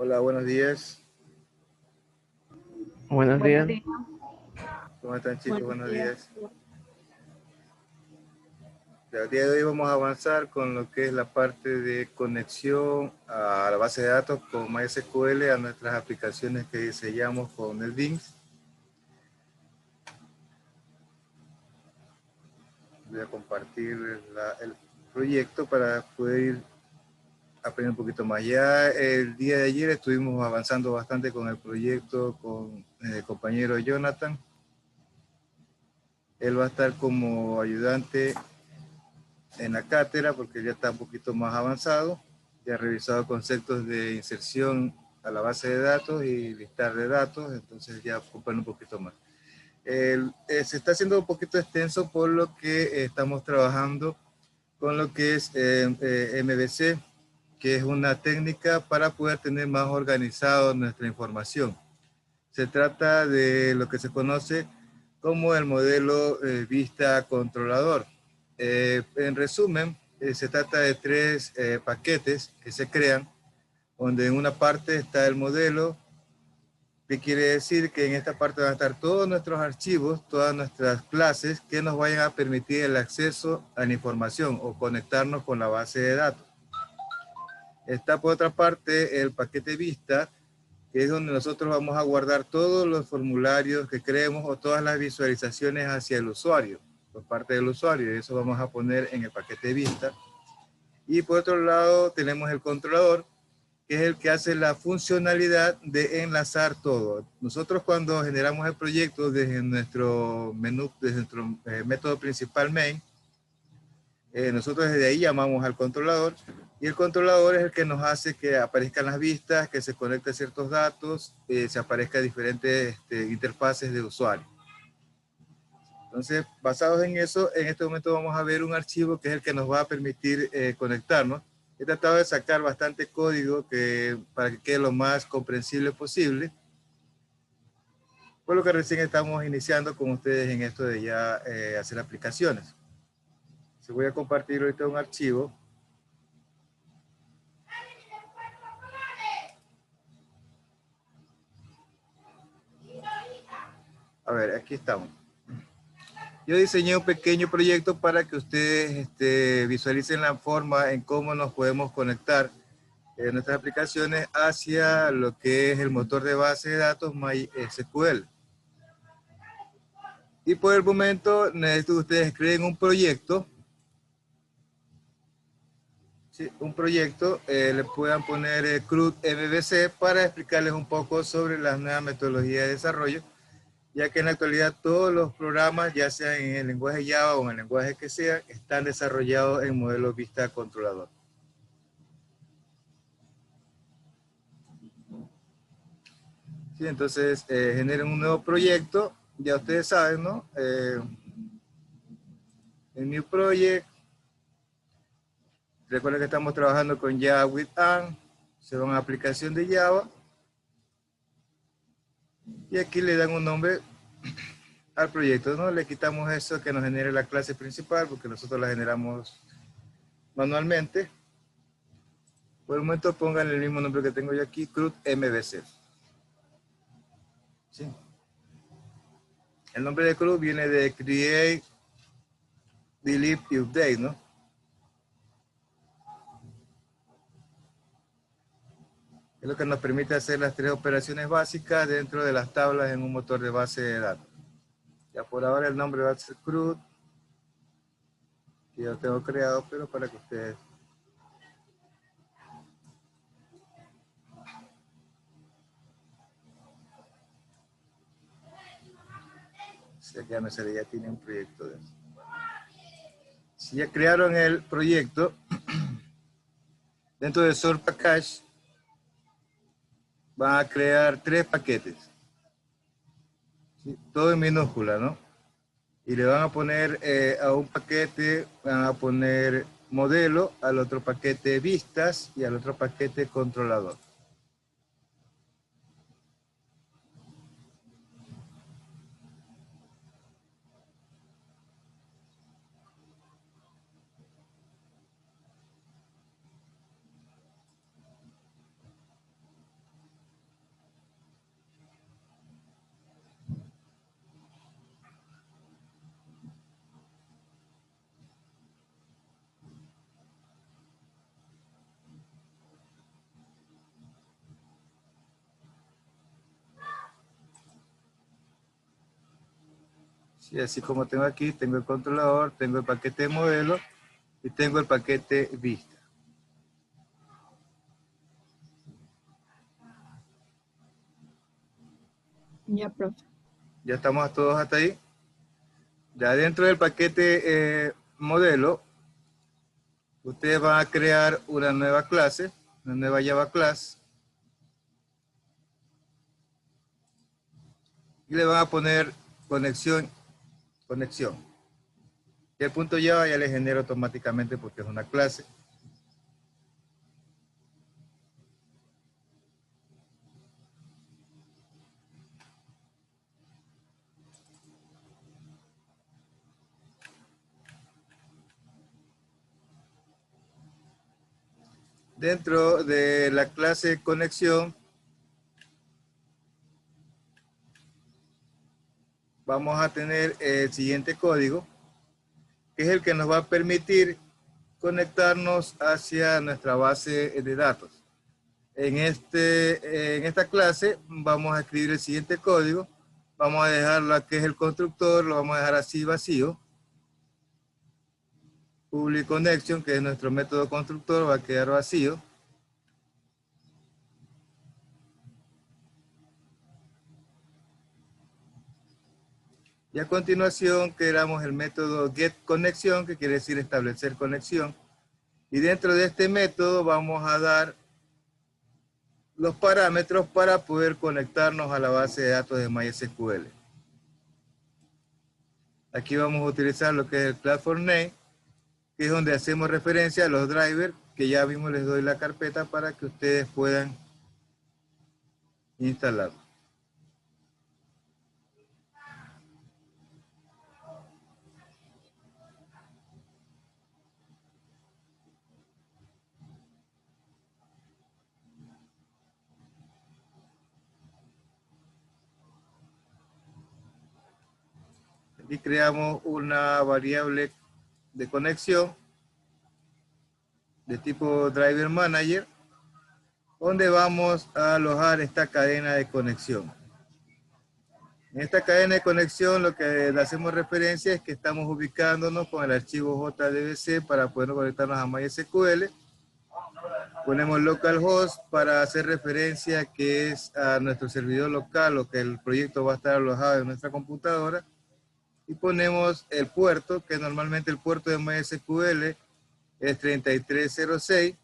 Hola, buenos días. Buenos Buenos días. días. ¿Cómo están, chicos? Buenos Buenos días. días. El día de hoy vamos a avanzar con lo que es la parte de conexión a la base de datos con MySQL a nuestras aplicaciones que diseñamos con NetBeans. Voy a compartir el proyecto para poder ir aprendiendo un poquito más. Ya el día de ayer estuvimos avanzando bastante con el proyecto con el compañero Jonathan. Él va a estar como ayudante en la cátedra porque ya está un poquito más avanzado, ya ha revisado conceptos de inserción a la base de datos y listar de datos, entonces ya comprende un poquito más. Se está haciendo un poquito extenso por lo que estamos trabajando con lo que es MVC, que es una técnica para poder tener más organizado nuestra información. Se trata de lo que se conoce como el modelo vista controlador. En resumen, se trata de tres paquetes que se crean, donde en una parte está el modelo, que quiere decir que en esta parte van a estar todos nuestros archivos, todas nuestras clases que nos vayan a permitir el acceso a la información o conectarnos con la base de datos. Está por otra parte el paquete vista, que es donde nosotros vamos a guardar todos los formularios que creemos o todas las visualizaciones hacia el usuario, por parte del usuario, y eso vamos a poner en el paquete vista. Y por otro lado tenemos el controlador, que es el que hace la funcionalidad de enlazar todo. Nosotros cuando generamos el proyecto desde nuestro menú, desde nuestro método principal main, nosotros desde ahí llamamos al controlador y el controlador es el que nos hace que aparezcan las vistas, que se conecten ciertos datos, se aparezcan diferentes interfaces de usuario. Entonces, basados en eso, en este momento vamos a ver un archivo que es el que nos va a permitir conectarnos. He tratado de sacar bastante código para que quede lo más comprensible posible, por lo que recién estamos iniciando con ustedes en esto de ya hacer aplicaciones. Se voy a compartir ahorita un archivo. A ver, aquí estamos. Yo diseñé un pequeño proyecto para que ustedes visualicen la forma en cómo nos podemos conectar en nuestras aplicaciones hacia lo que es el motor de base de datos MySQL. Y por el momento necesito que ustedes creen un proyecto. ¿Sí? Un proyecto, le puedan poner CRUD MVC para explicarles un poco sobre las nuevas metodologías de desarrollo, ya que en la actualidad todos los programas, ya sea en el lenguaje Java o en el lenguaje que sea, están desarrollados en modelos vista controlador. Sí, entonces, generen un nuevo proyecto, ya ustedes saben, ¿no? En New Project, recuerden que estamos trabajando con Java with AND, se va a una aplicación de Java, y aquí le dan un nombre al proyecto, ¿no? Le quitamos eso que nos genere la clase principal, porque nosotros la generamos manualmente. Por el momento pongan el mismo nombre que tengo yo aquí, CRUD MVC. ¿Sí? El nombre de CRUD viene de Create, Delete y Update, ¿no? Es lo que nos permite hacer las tres operaciones básicas dentro de las tablas en un motor de base de datos. Ya por ahora el nombre va a ser CRUD, que yo tengo creado, pero para que ustedes... Si ya me sale, ya tiene un proyecto de eso. Si ya crearon el proyecto, dentro de Source Package, van a crear tres paquetes. ¿Sí? Todo en minúscula, ¿no? Y le van a poner a un paquete, van a poner modelo, al otro paquete vistas y al otro paquete controlador. Y así como tengo aquí, tengo el controlador, tengo el paquete modelo y tengo el paquete vista. Ya, profe. Ya estamos todos hasta ahí. Ya dentro del paquete modelo, ustedes van a crear una nueva clase, una nueva Java class, y le van a poner conexión. Y el punto Java ya le genera automáticamente porque es una clase. Dentro de la clase conexión, vamos a tener el siguiente código, que es el que nos va a permitir conectarnos hacia nuestra base de datos. En esta clase vamos a escribir el siguiente código. Vamos a dejar lo que es el constructor, lo vamos a dejar así vacío. Public connection, que es nuestro método constructor, va a quedar vacío. Y a continuación creamos el método getConnection, que quiere decir establecer conexión. Y dentro de este método vamos a dar los parámetros para poder conectarnos a la base de datos de MySQL. Aquí vamos a utilizar lo que es el platform name, que es donde hacemos referencia a los drivers, que ya mismo les doy la carpeta para que ustedes puedan instalarlo. Aquí creamos una variable de conexión de tipo driver manager, donde vamos a alojar esta cadena de conexión. En esta cadena de conexión lo que le hacemos referencia es que estamos ubicándonos con el archivo JDBC para poder conectarnos a MySQL. Ponemos localhost para hacer referencia que es a nuestro servidor local o que el proyecto va a estar alojado en nuestra computadora. Y ponemos el puerto, que normalmente el puerto de MySQL es 3306.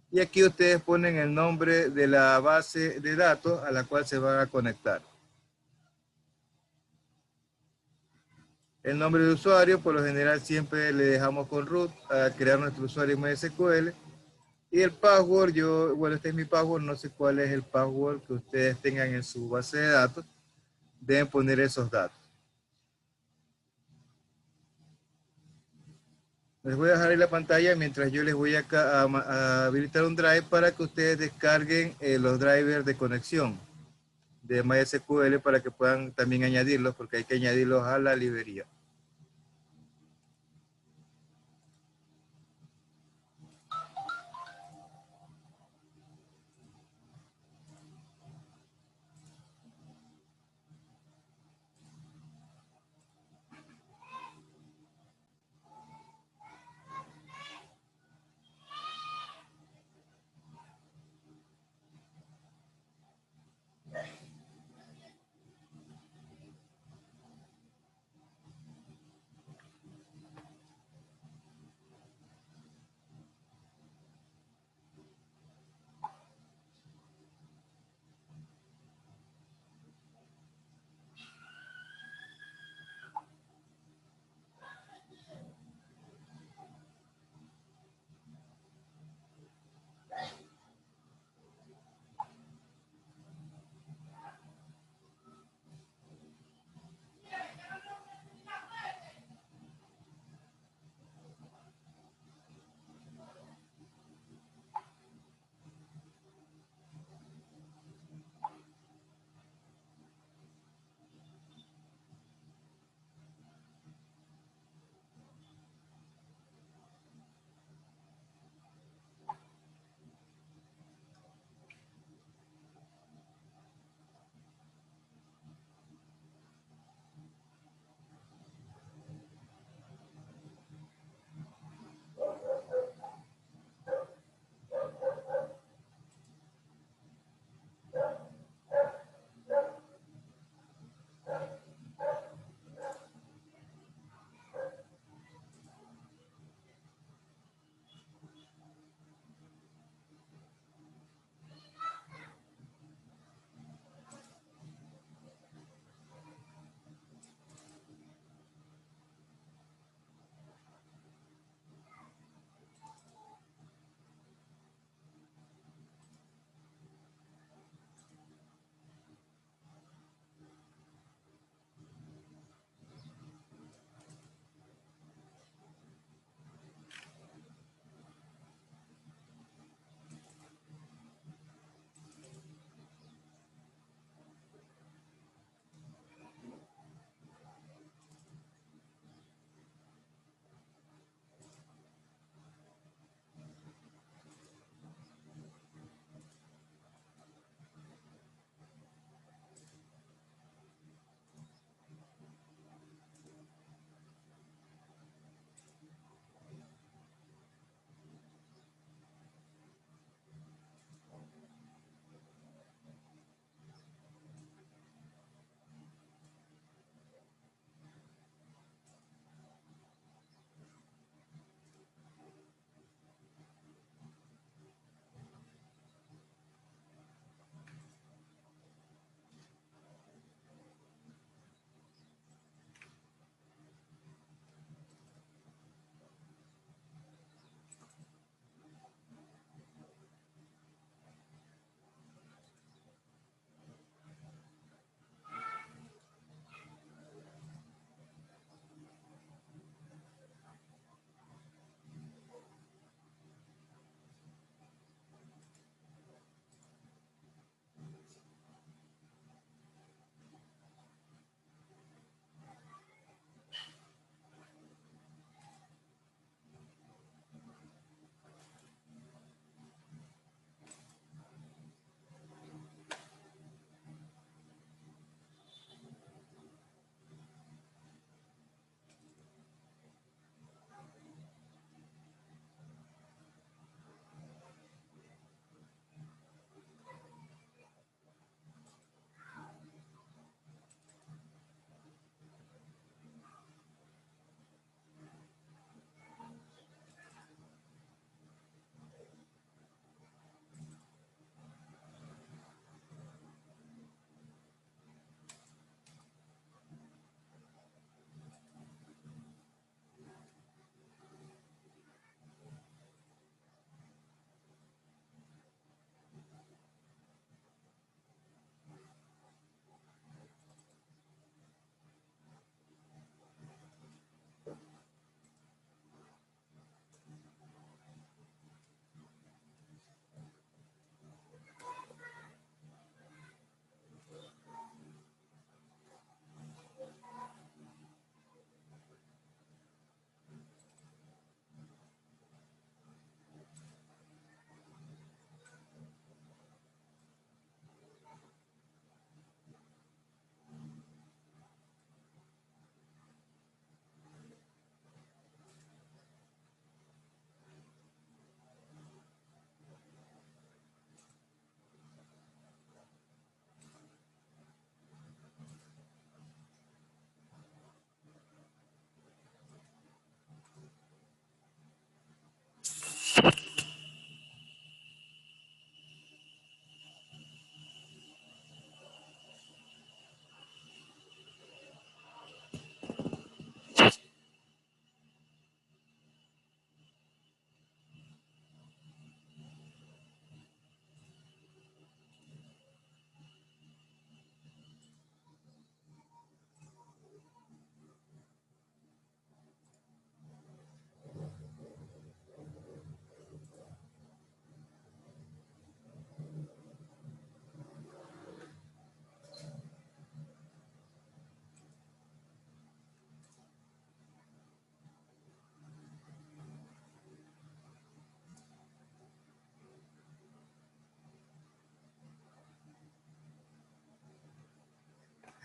Y aquí ustedes ponen el nombre de la base de datos a la cual se van a conectar. El nombre de usuario, por lo general, siempre le dejamos con root a crear nuestro usuario en MySQL. Y el password, bueno, este es mi password, no sé cuál es el password que ustedes tengan en su base de datos. Deben poner esos datos. Les voy a dejar ahí la pantalla mientras yo les voy a habilitar un drive para que ustedes descarguen los drivers de conexión de MySQL para que puedan también añadirlos, porque hay que añadirlos a la librería.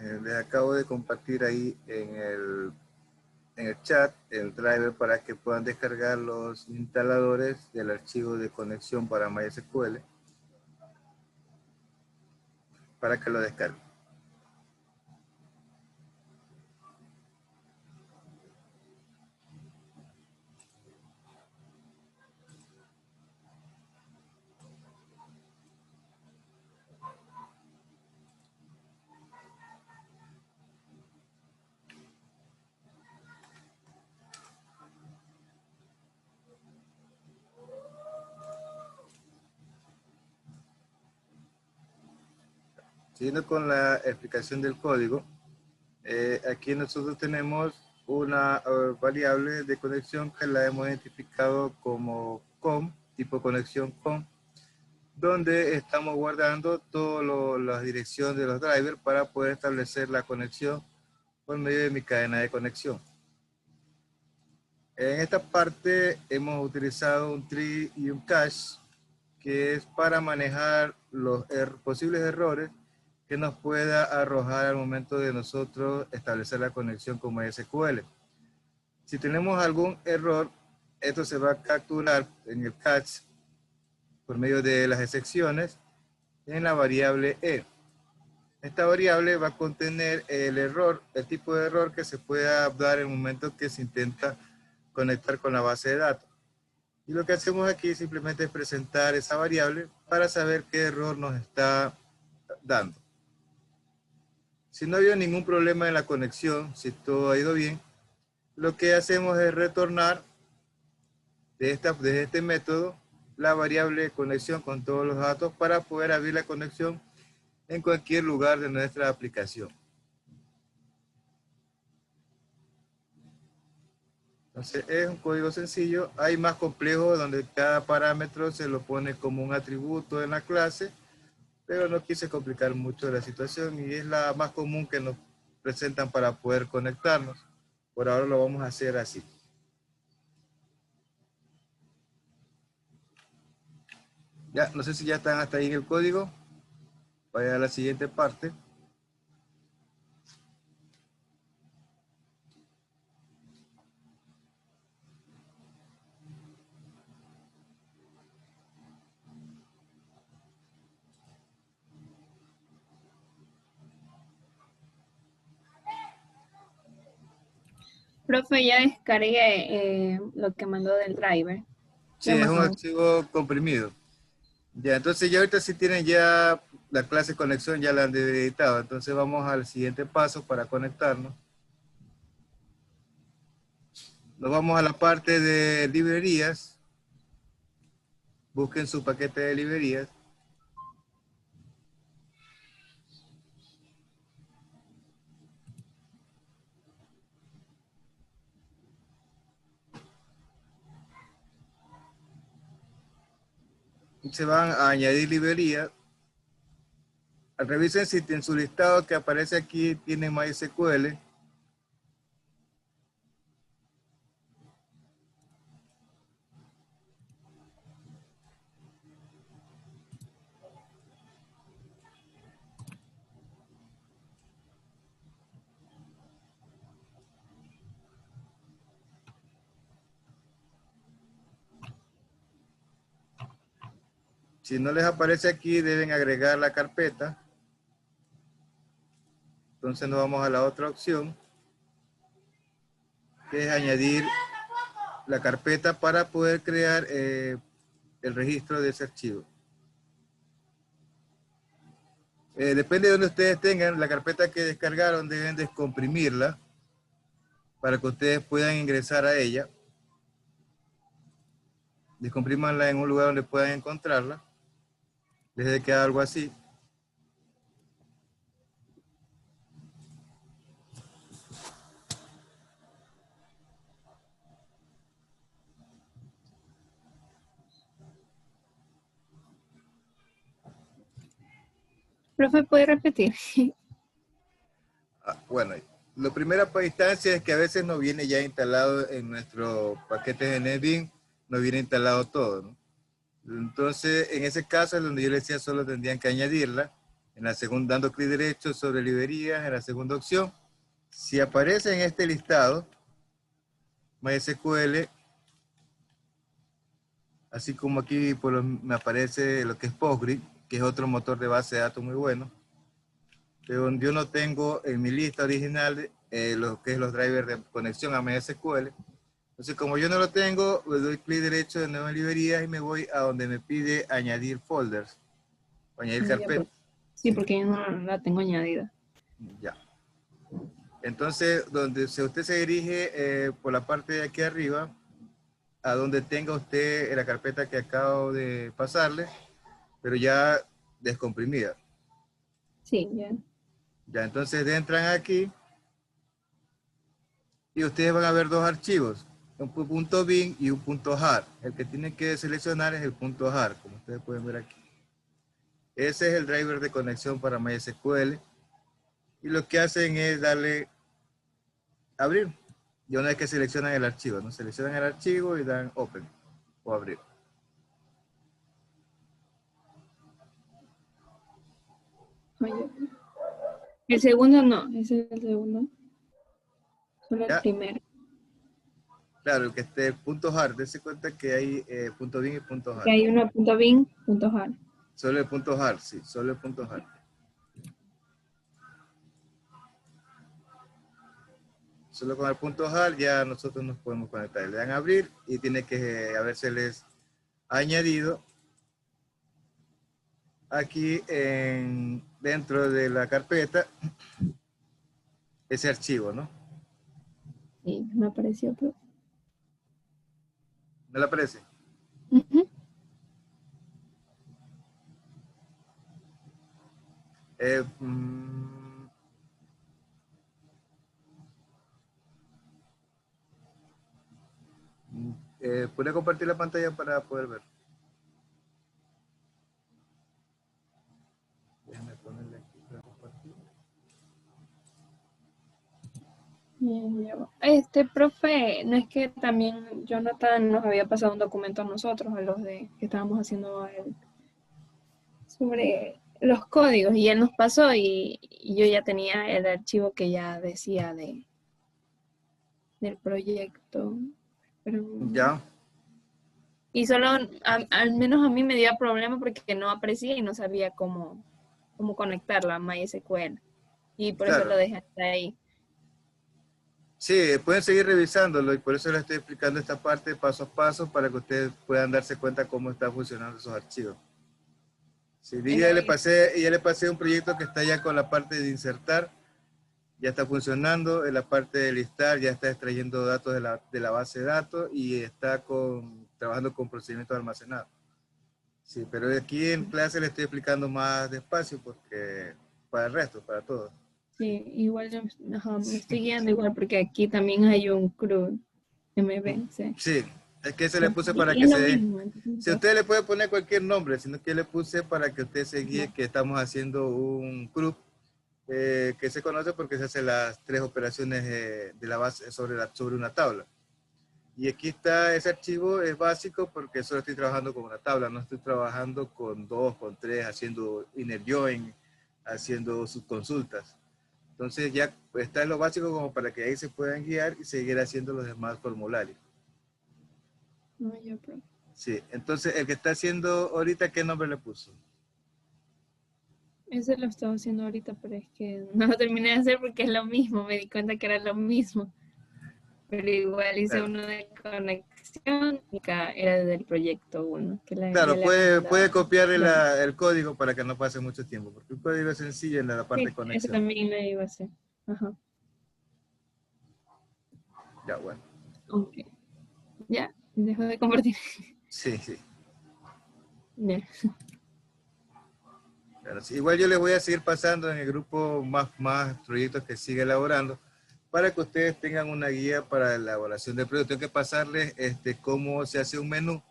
Les acabo de compartir ahí en el chat el driver para que puedan descargar los instaladores del archivo de conexión para MySQL para que lo descarguen. Siguiendo con la explicación del código, aquí nosotros tenemos una variable de conexión que la hemos identificado como com, tipo conexión com, donde estamos guardando todas las direcciones de los drivers para poder establecer la conexión por medio de mi cadena de conexión. En esta parte hemos utilizado un tree y un cache, que es para manejar los posibles errores que nos pueda arrojar al momento de nosotros establecer la conexión con MySQL. Si tenemos algún error, esto se va a capturar en el cache por medio de las excepciones en la variable e. Esta variable va a contener el error, el tipo de error que se pueda dar en el momento que se intenta conectar con la base de datos. Y lo que hacemos aquí simplemente es presentar esa variable para saber qué error nos está dando. Si no ha habido ningún problema en la conexión, si todo ha ido bien, lo que hacemos es retornar de este método la variable de conexión con todos los datos para poder abrir la conexión en cualquier lugar de nuestra aplicación. Entonces es un código sencillo. Hay más complejo donde cada parámetro se lo pone como un atributo en la clase, pero no quise complicar mucho la situación y es la más común que nos presentan para poder conectarnos. Por ahora lo vamos a hacer así. Ya, no sé si ya están hasta ahí en el código. Vaya a la siguiente parte. Profe, ya descargué lo que mandó del driver. Sí, ¿Qué es más un hago? archivo comprimido. Ya, entonces ya ahorita sí tienen ya la clase de conexión, ya la han editado. Entonces vamos al siguiente paso para conectarnos. Nos vamos a la parte de librerías. Busquen su paquete de librerías. Se van a añadir librerías. Revisen si en su listado que aparece aquí tiene MySQL. Si no les aparece aquí, deben agregar la carpeta. Entonces nos vamos a la otra opción, que es añadir la carpeta para poder crear el registro de ese archivo. Depende de donde ustedes tengan la carpeta que descargaron, deben descomprimirla para que ustedes puedan ingresar a ella. Descomprímanla en un lugar donde puedan encontrarla. Les debe quedar algo así. Profe, ¿puede repetir? Bueno, lo primero por instancia es que a veces no viene ya instalado en nuestro paquete de NetBeans, no viene instalado todo, ¿no? Entonces, en ese caso es donde yo les decía, solo tendrían que añadirla. En la segunda, dando clic derecho sobre librerías, en la segunda opción, si aparece en este listado, MySQL, así como aquí me aparece lo que es Postgres, que es otro motor de base de datos muy bueno, pero donde yo no tengo en mi lista original lo que es los drivers de conexión a MySQL. Entonces, como yo no lo tengo, le doy clic derecho de nuevo en librerías y me voy a donde me pide añadir folders, o añadir Ah, ya, carpetas. sí, Sí, porque yo no la tengo añadida. ya. Entonces, si usted se dirige por la parte de aquí arriba, a donde tenga usted la carpeta que acabo de pasarle, pero ya descomprimida. Sí, ya. Ya, entonces entran aquí y ustedes van a ver dos archivos, un punto .bin y un punto .jar. El que tienen que seleccionar es el punto .jar, como ustedes pueden ver aquí. Ese es el driver de conexión para MySQL y lo que hacen es darle abrir. Y una vez que seleccionan el archivo, ¿no? Seleccionan el archivo y dan open o abrir. Ah, ya. El segundo no, ese es el segundo. Solo el ¿Ya? primero. Claro, el que esté punto .jar, dése cuenta que hay punto .bin y punto Que .jar. hay uno punto bin, punto jar. Solo el punto .jar, sí, solo el punto .jar. Solo con el punto .jar ya nosotros nos podemos conectar. Le dan a abrir y tiene que habérseles añadido aquí dentro de la carpeta ese archivo, ¿no? Sí, me apareció, pero... ¿No le aparece? Ujú. Eh, mm, ¿Puede compartir la pantalla para poder ver? Déjame ponerle aquí para compartir. Bien, ya va. Profe, no es que también Jonathan nos había pasado un documento a nosotros, a los de que estábamos haciendo sobre los códigos, y él nos pasó y yo ya tenía el archivo que ya decía del proyecto. Pero, Ya, y solo, al menos a mí me dio problema porque no aparecía y no sabía cómo conectarla a MySQL. Y por eso claro. lo dejé hasta ahí. Sí, pueden seguir revisándolo y por eso les estoy explicando esta parte paso a paso para que ustedes puedan darse cuenta cómo están funcionando esos archivos. Sí, y No, ya le pasé un proyecto que está ya con la parte de insertar, ya está funcionando, en la parte de listar ya está extrayendo datos de la base de datos y está trabajando con procedimientos almacenados. Sí, pero aquí en clase le estoy explicando más despacio porque para el resto, para todos. sí, igual yo ajá, me estoy guiando igual porque aquí también hay un CRUD MB, sí. Sí, es que se le puse para Y que es lo se... mismo. Si usted le puede poner cualquier nombre, sino que le puse para que usted se guíe Ajá. que estamos haciendo un CRUD que se conoce porque se hace las tres operaciones de la base sobre una tabla. Y aquí está ese archivo, es básico porque solo estoy trabajando con una tabla, no estoy trabajando con dos, con tres, haciendo inner join, haciendo subconsultas. Entonces ya está en lo básico como para que ahí se puedan guiar y seguir haciendo los demás formularios. No, ya, pero Sí, entonces el que está haciendo ahorita, ¿qué nombre le puso? ese lo estaba haciendo ahorita, pero es que no lo terminé de hacer porque es lo mismo, me di cuenta que era lo mismo. Pero igual hice Claro, uno de conexión y acá era del proyecto 1, que ya claro, le había puede mandado. copiar Bueno, el código para que no pase mucho tiempo, porque el código es sencillo en la parte de sí, ese conexión. también lo iba a hacer. Ajá. Ya, bueno. Ok. Ya, dejo de compartir. Sí, sí. Ya. Claro, sí. Igual yo les voy a seguir pasando en el grupo más proyectos que sigue elaborando para que ustedes tengan una guía para la elaboración del proyecto. Tengo que pasarles cómo se hace un menú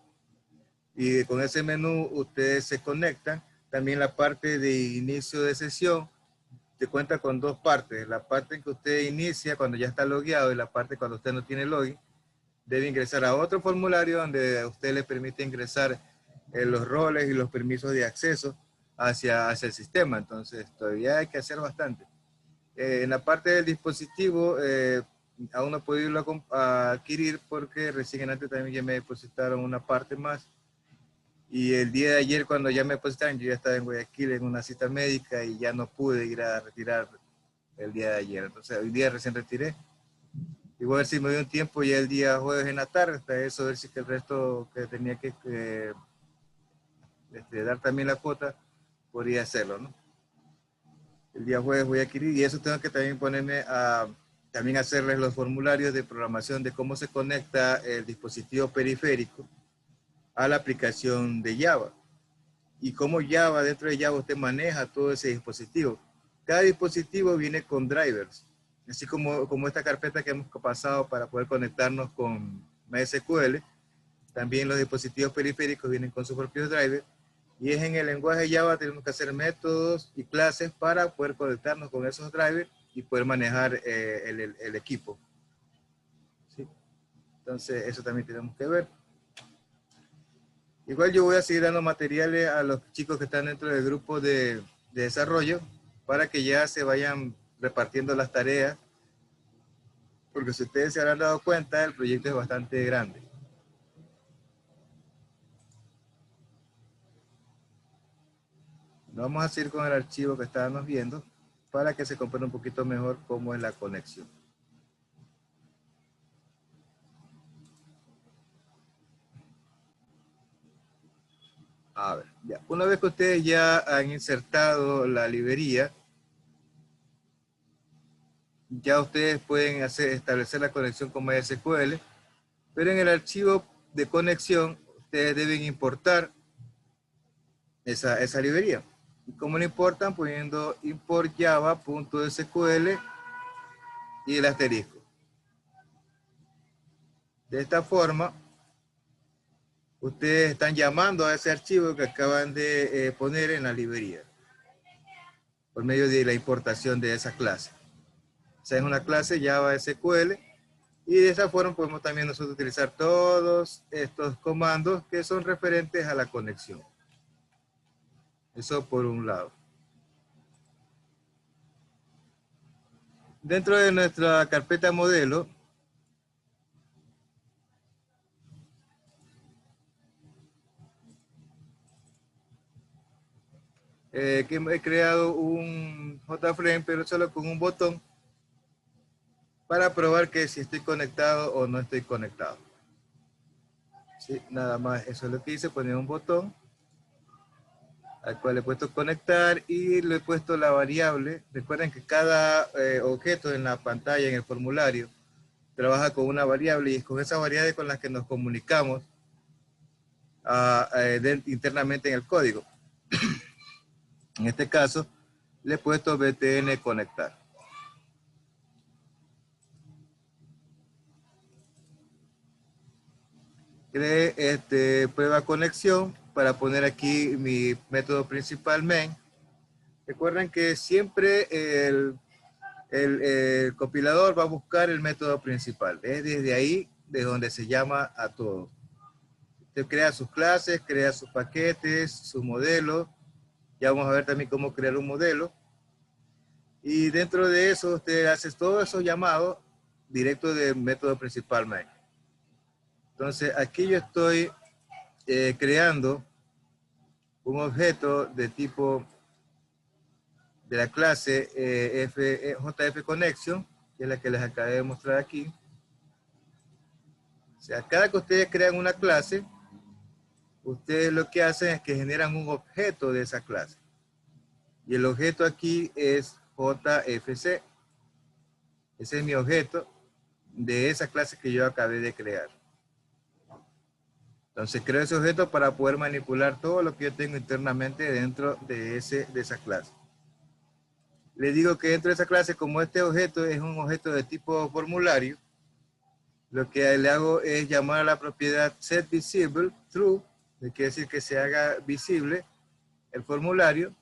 y con ese menú ustedes se conectan. También la parte de inicio de sesión te cuenta con dos partes. La parte en que usted inicia cuando ya está logueado y la parte cuando usted no tiene login. Debe ingresar a otro formulario donde a usted le permite ingresar los roles y los permisos de acceso hacia el sistema. Entonces, todavía hay que hacer bastante. En la parte del dispositivo, aún no he podido irlo a adquirir porque recién antes también ya me depositaron una parte más. Y el día de ayer, cuando ya me depositaron, yo ya estaba en Guayaquil en una cita médica y ya no pude ir a retirar el día de ayer. Entonces, hoy día recién retiré. Y voy a ver si me doy un tiempo ya el día jueves en la tarde, hasta eso, ver si que el resto que tenía que dar también la cuota, podría hacerlo, ¿no? El día jueves voy a adquirir y eso tengo que también ponerme a también hacerles los formularios de programación de cómo se conecta el dispositivo periférico a la aplicación de Java y cómo Java, dentro de Java usted maneja todo ese dispositivo. Cada dispositivo viene con drivers, así como esta carpeta que hemos pasado para poder conectarnos con MySQL. También los dispositivos periféricos vienen con sus propios drivers. Y es en el lenguaje Java tenemos que hacer métodos y clases para poder conectarnos con esos drivers y poder manejar el equipo. ¿Sí? Entonces, eso también tenemos que ver. Igual yo voy a seguir dando materiales a los chicos que están dentro del grupo de desarrollo para que ya se vayan repartiendo las tareas. Porque si ustedes se habrán dado cuenta, el proyecto es bastante grande. Vamos a seguir con el archivo que estábamos viendo para que se comprenda un poquito mejor cómo es la conexión. A ver, ya. Una vez que ustedes ya han insertado la librería, ya ustedes pueden establecer la conexión con MySQL, pero en el archivo de conexión ustedes deben importar esa librería. ¿Y cómo lo importan? Poniendo import java.sql y el asterisco. De esta forma, ustedes están llamando a ese archivo que acaban de poner en la librería por medio de la importación de esa clase. O sea, es una clase Java SQL y de esa forma podemos también nosotros utilizar todos estos comandos que son referentes a la conexión. Eso por un lado. Dentro de nuestra carpeta modelo, que he creado un JFrame, pero solo con un botón para probar que si estoy conectado o no estoy conectado. ¿Sí? Nada más eso es lo que hice, poner un botón al cual le he puesto conectar y le he puesto la variable. Recuerden que cada objeto en la pantalla, en el formulario, trabaja con una variable y es con esa variable con la que nos comunicamos internamente en el código. En este caso, le he puesto btn conectar. Cree prueba conexión para poner aquí mi método principal main. Recuerden que siempre el compilador va a buscar el método principal. Es desde ahí de donde se llama a todo. Usted crea sus clases, crea sus paquetes, su modelo. Ya vamos a ver también cómo crear un modelo. Y dentro de eso usted hace todos esos llamados directos del método principal main. Entonces aquí yo estoy creando un objeto de tipo de la clase JF Connection, que es la que les acabé de mostrar aquí. O sea, cada que ustedes crean una clase, ustedes lo que hacen es que generan un objeto de esa clase. Y el objeto aquí es JFC. Ese es mi objeto de esa clase que yo acabé de crear. Entonces creo ese objeto para poder manipular todo lo que yo tengo internamente dentro de esa clase. Le digo que dentro de esa clase, como este objeto es un objeto de tipo formulario, lo que le hago es llamar a la propiedad setVisible true, que quiere decir que se haga visible el formulario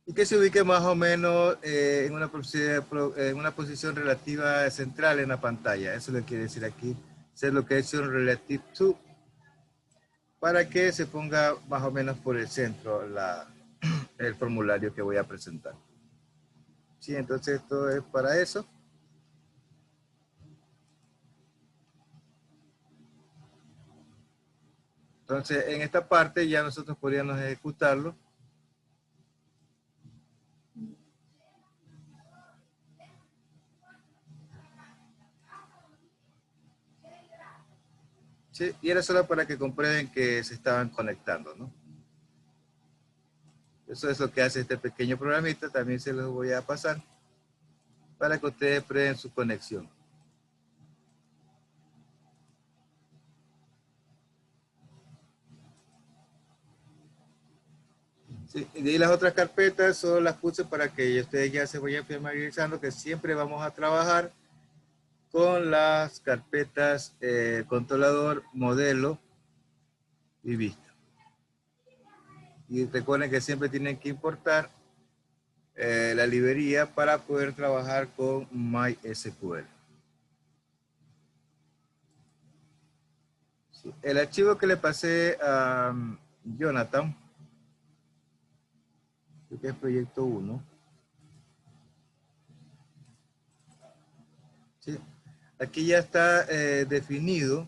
y que se ubique más o menos en una posición relativa central en la pantalla. Eso es lo que quiere decir aquí, set location relative to. para que se ponga más o menos por el centro el formulario que voy a presentar. Sí, entonces esto es para eso. Entonces, en esta parte ya nosotros podríamos ejecutarlo. Sí, y era solo para que comprueben que se estaban conectando, ¿no? Eso es lo que hace este pequeño programita. También se los voy a pasar para que ustedes prueben su conexión. Sí, y de ahí las otras carpetas solo las puse para que ustedes ya se vayan familiarizando que siempre vamos a trabajar con las carpetas controlador, modelo y vista. Y recuerden que siempre tienen que importar la librería para poder trabajar con MySQL. Sí, el archivo que le pasé a Jonathan, creo que es proyecto 1. ¿Sí? Aquí ya está definido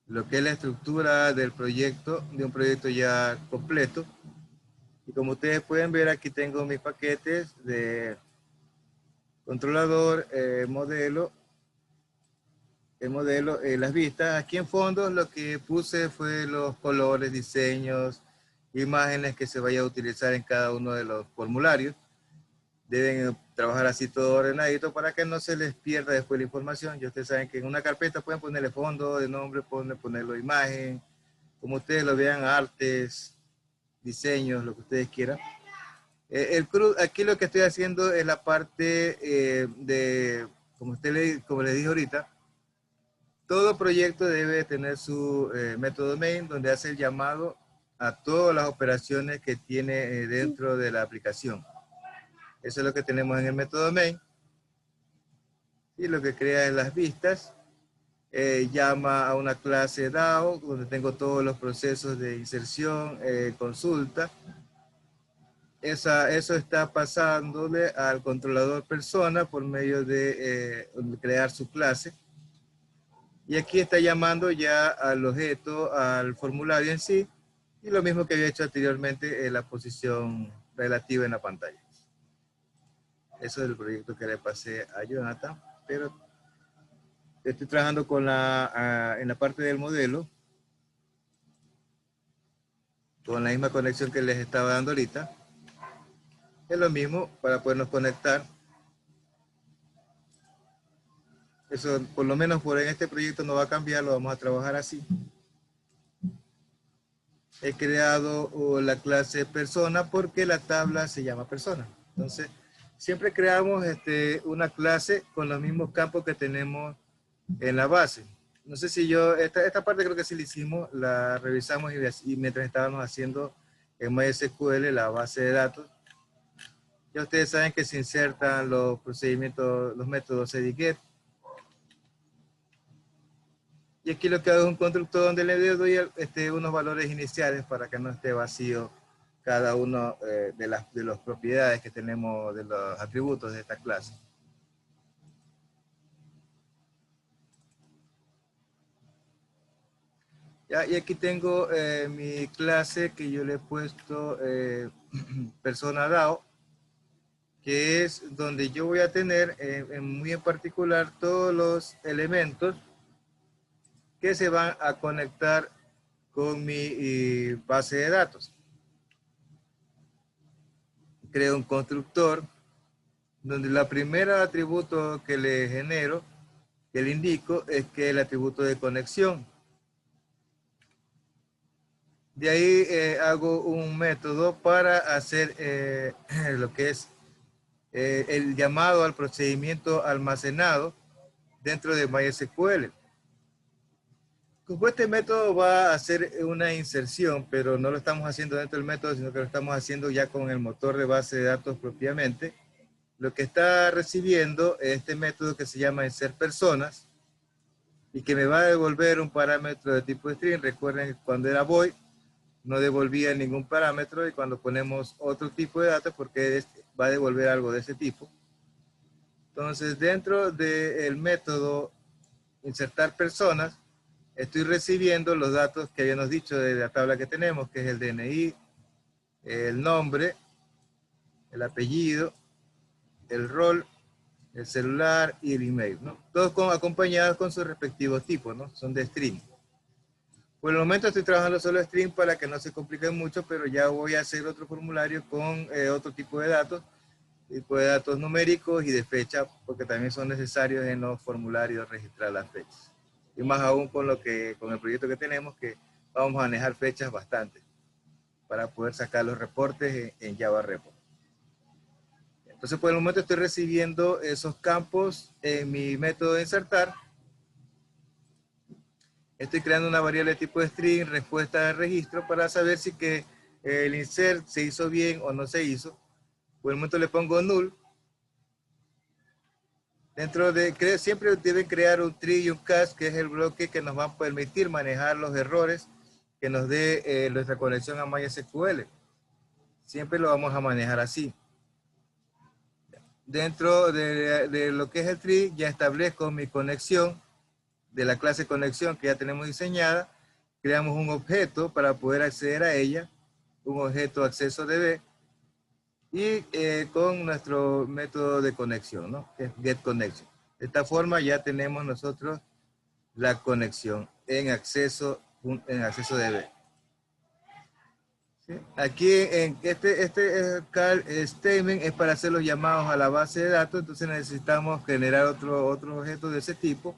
lo que es la estructura del proyecto, de un proyecto ya completo. Y como ustedes pueden ver, aquí tengo mis paquetes de controlador, modelo, las vistas. Aquí en fondo lo que puse fue los colores, diseños, imágenes que se vaya a utilizar en cada uno de los formularios. Deben trabajar así todo ordenadito para que no se les pierda después la información. Ya ustedes saben que en una carpeta pueden ponerle fondo de nombre, ponerlo imagen, como ustedes lo vean, artes, diseños, lo que ustedes quieran. Aquí lo que estoy haciendo es la parte como les dije ahorita, todo proyecto debe tener su método main, donde hace el llamado a todas las operaciones que tiene dentro de la aplicación. Eso es lo que tenemos en el método main. Y lo que crea es las vistas. Llama a una clase DAO, donde tengo todos los procesos de inserción, consulta. Eso está pasándole al controlador persona por medio de crear su clase. Y aquí está llamando ya al objeto, al formulario en sí, y lo mismo que había hecho anteriormente en la posición relativa en la pantalla. Eso es el proyecto que le pasé a Jonathan, pero estoy trabajando con en la parte del modelo, con la misma conexión que les estaba dando ahorita. Es lo mismo para podernos conectar. Eso, por lo menos en este proyecto no va a cambiar, lo vamos a trabajar así. He creado la clase persona porque la tabla se llama persona. Entonces, siempre creamos una clase con los mismos campos que tenemos en la base. No sé si esta parte creo que sí la hicimos, la revisamos y mientras estábamos haciendo en MySQL la base de datos. Ya ustedes saben que se insertan los procedimientos, los métodos edit-get. Y aquí lo que hago es un constructor donde le doy unos valores iniciales para que no esté vacío cada uno de las propiedades que tenemos, de los atributos de esta clase. Ya, y aquí tengo mi clase que yo le he puesto persona DAO, que es donde yo voy a tener muy en particular todos los elementos que se van a conectar con mi base de datos. Creo un constructor donde la primera atributo que le genero, que le indico, es que el atributo de conexión. De ahí hago un método para hacer lo que es el llamado al procedimiento almacenado dentro de MySQL. Como este método va a hacer una inserción, pero no lo estamos haciendo dentro del método, sino que lo estamos haciendo ya con el motor de base de datos propiamente. Lo que está recibiendo este método que se llama insert personas, y que me va a devolver un parámetro de tipo string. Recuerden que cuando era void no devolvía ningún parámetro, y cuando ponemos otro tipo de datos, porque va a devolver algo de ese tipo. Entonces, dentro del método insertar personas, estoy recibiendo los datos que habíamos dicho de la tabla que tenemos, que es el DNI, el nombre, el apellido, el rol, el celular y el email, ¿no? Todos acompañados con sus respectivos tipos, ¿no? Son de string. Por el momento estoy trabajando solo string para que no se compliquen mucho, pero ya voy a hacer otro formulario con otro tipo de datos numéricos y de fecha, porque también son necesarios en los formularios registrar las fechas. Y más aún con el proyecto que tenemos, que vamos a manejar fechas bastante para poder sacar los reportes en Java Report. Entonces, por el momento estoy recibiendo esos campos en mi método de insertar. Estoy creando una variable de tipo string, respuesta de registro, para saber si que el insert se hizo bien o no se hizo. Por el momento le pongo null. Siempre deben crear un tree y un cast, que es el bloque que nos va a permitir manejar los errores que nos dé nuestra conexión a MySQL. Siempre lo vamos a manejar así. Dentro de lo que es el tree, ya establezco mi conexión de la clase conexión que ya tenemos diseñada. Creamos un objeto para poder acceder a ella, un objeto acceso DB, y con nuestro método de conexión, ¿no? Que es getConnection. De esta forma ya tenemos nosotros la conexión en acceso DB. ¿Sí? Aquí en este call statement es para hacer los llamados a la base de datos. Entonces necesitamos generar otro objeto de ese tipo.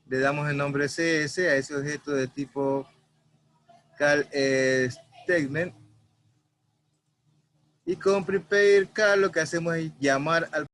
Le damos el nombre CS a ese objeto de tipo call statement. Y con prepare call lo que hacemos es llamar al